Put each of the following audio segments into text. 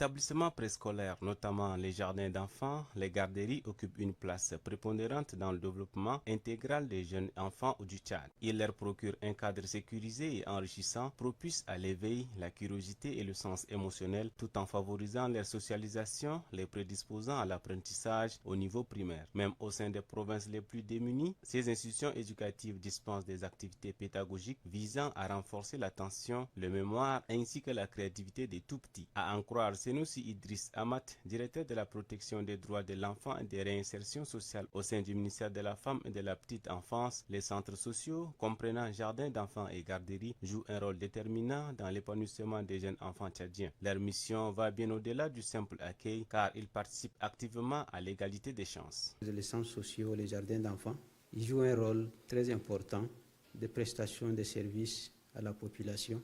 établissements préscolaires, notamment les jardins d'enfants, les garderies, occupent une place prépondérante dans le développement intégral des jeunes enfants du Tchad. Ils leur procurent un cadre sécurisé et enrichissant, propice à l'éveil, la curiosité et le sens émotionnel, tout en favorisant leur socialisation, les prédisposant à l'apprentissage au niveau primaire. Même au sein des provinces les plus démunies, ces institutions éducatives dispensent des activités pédagogiques visant à renforcer l'attention, le mémoire ainsi que la créativité des tout-petits. À en croire Senoussi Idriss Amat, directeur de la protection des droits de l'enfant et des réinsertions sociales au sein du ministère de la Femme et de la Petite Enfance, les centres sociaux, comprenant jardins d'enfants et garderies, jouent un rôle déterminant dans l'épanouissement des jeunes enfants tchadiens. Leur mission va bien au-delà du simple accueil car ils participent activement à l'égalité des chances. Les centres sociaux, les jardins d'enfants, ils jouent un rôle très important de prestation de services à la population.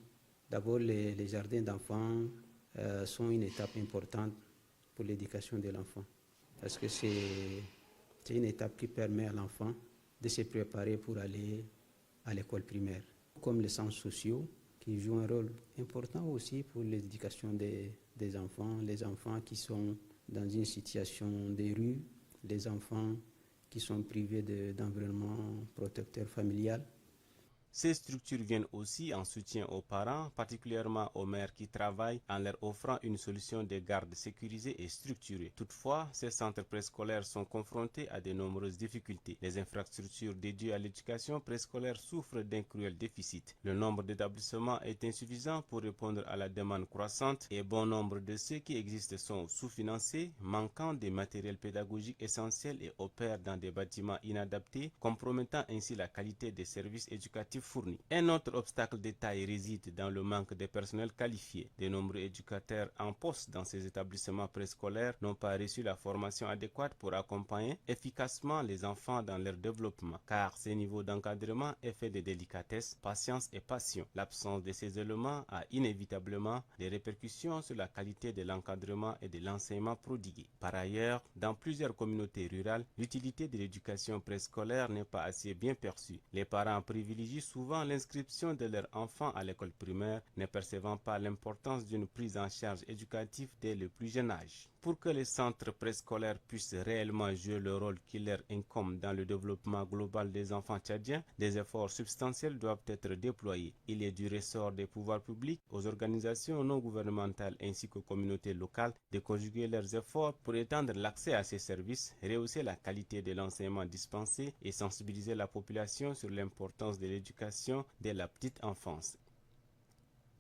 D'abord, les jardins d'enfants sont une étape importante pour l'éducation de l'enfant parce que c'est une étape qui permet à l'enfant de se préparer pour aller à l'école primaire. Comme les centres sociaux qui jouent un rôle important aussi pour l'éducation des enfants, les enfants qui sont dans une situation de rue, les enfants qui sont privés d'environnement protecteur familial. Ces structures viennent aussi en soutien aux parents, particulièrement aux mères qui travaillent, en leur offrant une solution de garde sécurisée et structurée. Toutefois, ces centres préscolaires sont confrontés à de nombreuses difficultés. Les infrastructures dédiées à l'éducation préscolaire souffrent d'un cruel déficit. Le nombre d'établissements est insuffisant pour répondre à la demande croissante et bon nombre de ceux qui existent sont sous-financés, manquant des matériels pédagogiques essentiels et opèrent dans des bâtiments inadaptés, compromettant ainsi la qualité des services éducatifs fournis. Un autre obstacle de taille réside dans le manque de personnel qualifié. De nombreux éducateurs en poste dans ces établissements préscolaires n'ont pas reçu la formation adéquate pour accompagner efficacement les enfants dans leur développement, car ce niveau d'encadrement est fait de délicatesse, patience et passion. L'absence de ces éléments a inévitablement des répercussions sur la qualité de l'encadrement et de l'enseignement prodigué. Par ailleurs, dans plusieurs communautés rurales, l'utilité de l'éducation préscolaire n'est pas assez bien perçue. Les parents privilégient souvent l'inscription de leurs enfants à l'école primaire, ne percevant pas l'importance d'une prise en charge éducative dès le plus jeune âge. Pour que les centres préscolaires puissent réellement jouer le rôle qui leur incombe dans le développement global des enfants tchadiens, des efforts substantiels doivent être déployés. Il est du ressort des pouvoirs publics, aux organisations non gouvernementales ainsi qu'aux communautés locales de conjuguer leurs efforts pour étendre l'accès à ces services, rehausser la qualité de l'enseignement dispensé et sensibiliser la population sur l'importance de l'éducation dès la petite enfance.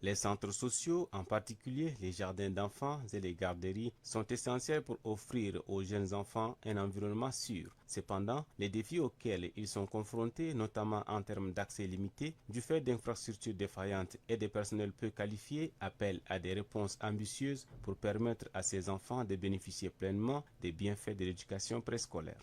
Les centres sociaux, en particulier les jardins d'enfants et les garderies, sont essentiels pour offrir aux jeunes enfants un environnement sûr. Cependant, les défis auxquels ils sont confrontés, notamment en termes d'accès limité, du fait d'infrastructures défaillantes et de personnels peu qualifiés, appellent à des réponses ambitieuses pour permettre à ces enfants de bénéficier pleinement des bienfaits de l'éducation préscolaire.